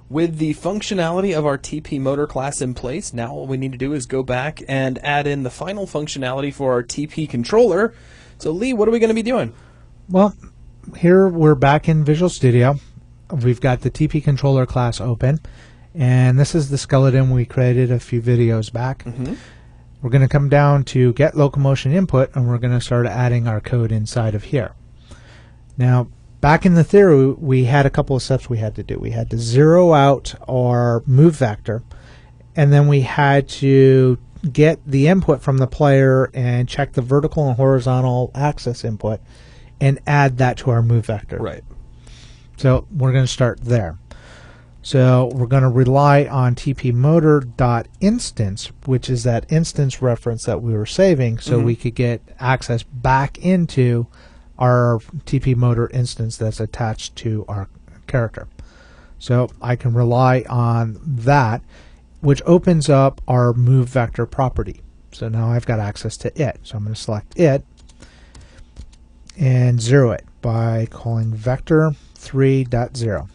With the functionality of our TP motor class in place, now all we need to do is go back and add in the final functionality for our TP controller. So Lee, what are we going to be doing? Well, here we're back in Visual Studio. We've got the TP controller class open, and this is the skeleton we created a few videos back. We're going to come down to get locomotion input, and we're going to start adding our code inside of here. Now, back in the theory, we had a couple of steps we had to do. We had to zero out our move vector, and then we had to get the input from the player and check the vertical and horizontal axis input and add that to our move vector. Right. So we're going to start there. So we're going to rely on tpmotor.instance, which is that instance reference that we were saving, so we could get access back into our TP motor instance that's attached to our character. So I can rely on that, which opens up our move vector property. So now I've got access to it. So I'm going to select it and zero it by calling vector3.0.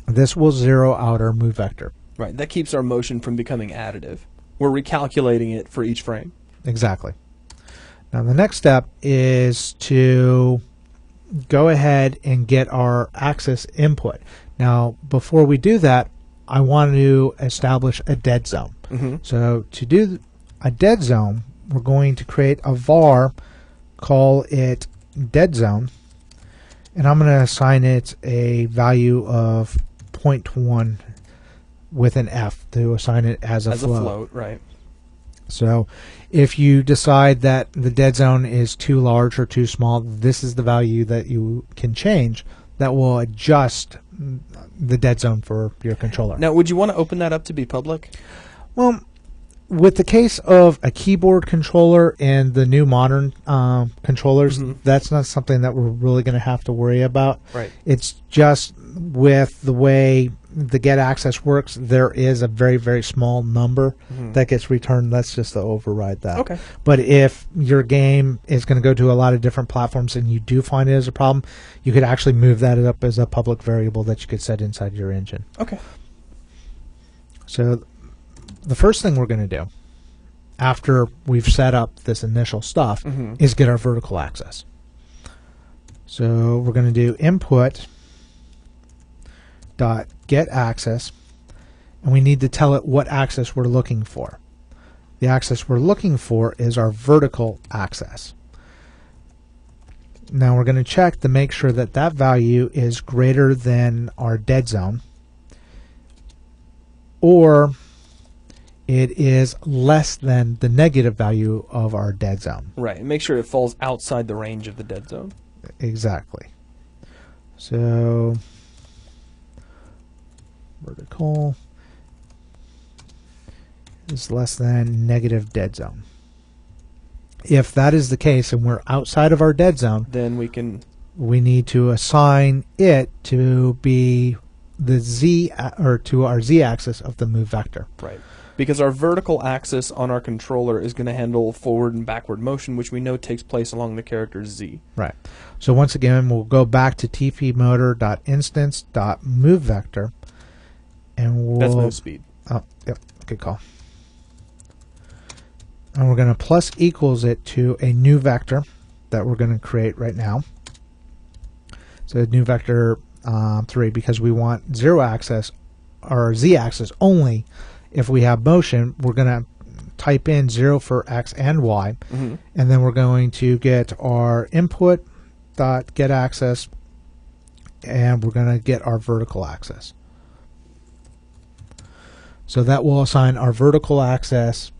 This will zero out our move vector. Right. That keeps our motion from becoming additive. We're recalculating it for each frame. Exactly. Now the next step is to go ahead and get our axis input. Now before we do that, I want to establish a dead zone. So to do a dead zone, we're going to create a var, call it dead zone, and I'm going to assign it a value of 0.1 with an F to assign it as a float. Right. So if you decide that the dead zone is too large or too small, this is the value that you can change that will adjust the dead zone for your controller. Now, would you want to open that up to be public? Well, with the case of a keyboard controller and the new modern controllers, that's not something that we're really going to have to worry about. Right. It's just with the way the get access works, there is a very, very small number that gets returned. That's just to override that. Okay. But if your game is going to go to a lot of different platforms and you do find it as a problem, you could actually move that up as a public variable that you could set inside your engine. Okay. So the first thing we're going to do after we've set up this initial stuff is get our vertical axis. So we're going to do input dot get axis, and we need to tell it what axis we're looking for. The axis we're looking for is our vertical axis. Now we're going to check to make sure that that value is greater than our dead zone, or it is less than the negative value of our dead zone. Right. Make sure it falls outside the range of the dead zone. Exactly. So vertical is less than negative dead zone. If that is the case and we're outside of our dead zone, then we need to assign it to be the z or to our z-axis of the move vector. Right. Because our vertical axis on our controller is going to handle forward and backward motion, which we know takes place along the character Z. Right. So once again, we'll go back to tpmotor.instance.moveVector, and we'll... That's move speed. Oh, yep. Good call. And we're going to plus equals it to a new vector that we're going to create right now. So new vector 3, because we want zero axis or z-axis only. If we have motion, we're going to type in 0 for x and y, and then we're going to get our input dot get axis, and we're going to get our vertical axis. So that will assign our vertical axis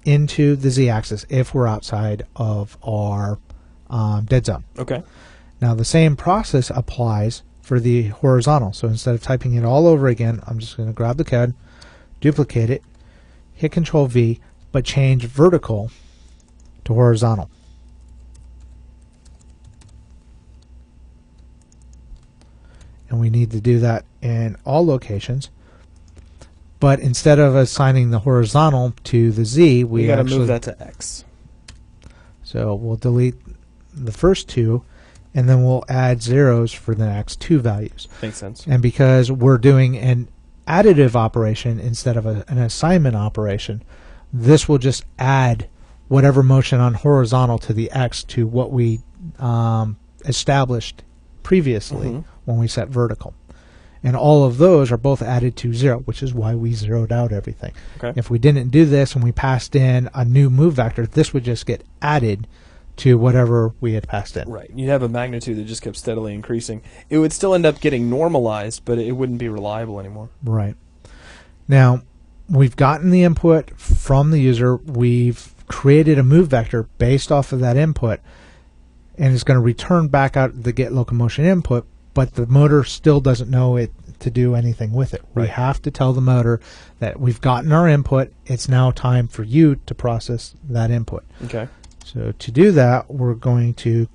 into the z-axis if we're outside of our dead zone. Okay. Now the same process applies for the horizontal. So instead of typing it all over again, I'm just going to grab the code, duplicate it, hit Control V, but change vertical to horizontal. And we need to do that in all locations. But instead of assigning the horizontal to the Z, we got to actually move that to X. So we'll delete the first two and then we'll add zeros for the next two values. Makes sense. And because we're doing an additive operation instead of an assignment operation, this will just add whatever motion on horizontal to the X to what we established previously when we set vertical. And all of those are both added to 0, which is why we zeroed out everything. Okay. If we didn't do this and we passed in a new move vector, this would just get added to whatever we had passed in. Right. You'd have a magnitude that just kept steadily increasing. It would still end up getting normalized, but it wouldn't be reliable anymore. Right. Now, we've gotten the input from the user. We've created a move vector based off of that input, and it's going to return back out the get locomotion input, but the motor still doesn't know it to do anything with it. Right. We have to tell the motor that we've gotten our input. It's now time for you to process that input. Okay. So to do that, we're going to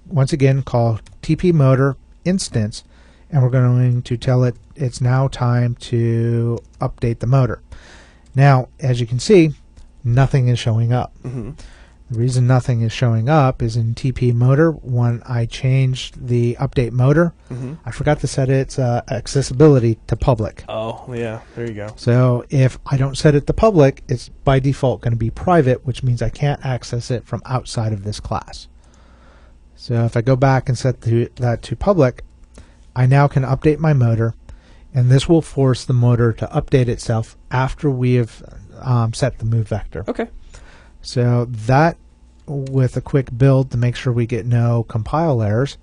once again call TP motor instance, and we're going to tell it it's now time to update the motor. Now, as you can see, nothing is showing up. The reason nothing is showing up is in TP motor, when I changed the update motor, I forgot to set its accessibility to public. Oh, yeah, there you go. So if I don't set it to public, it's by default going to be private, which means I can't access it from outside of this class. So if I go back and set that to public, I now can update my motor, and this will force the motor to update itself after we have set the move vector. Okay. So that, with a quick build to make sure we get no compile errors,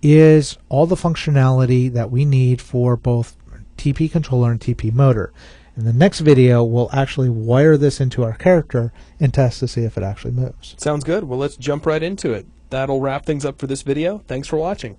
is all the functionality that we need for both TP controller and TP motor. In the next video, we'll actually wire this into our character and test to see if it actually moves. Sounds good. Well, let's jump right into it. That'll wrap things up for this video. Thanks for watching.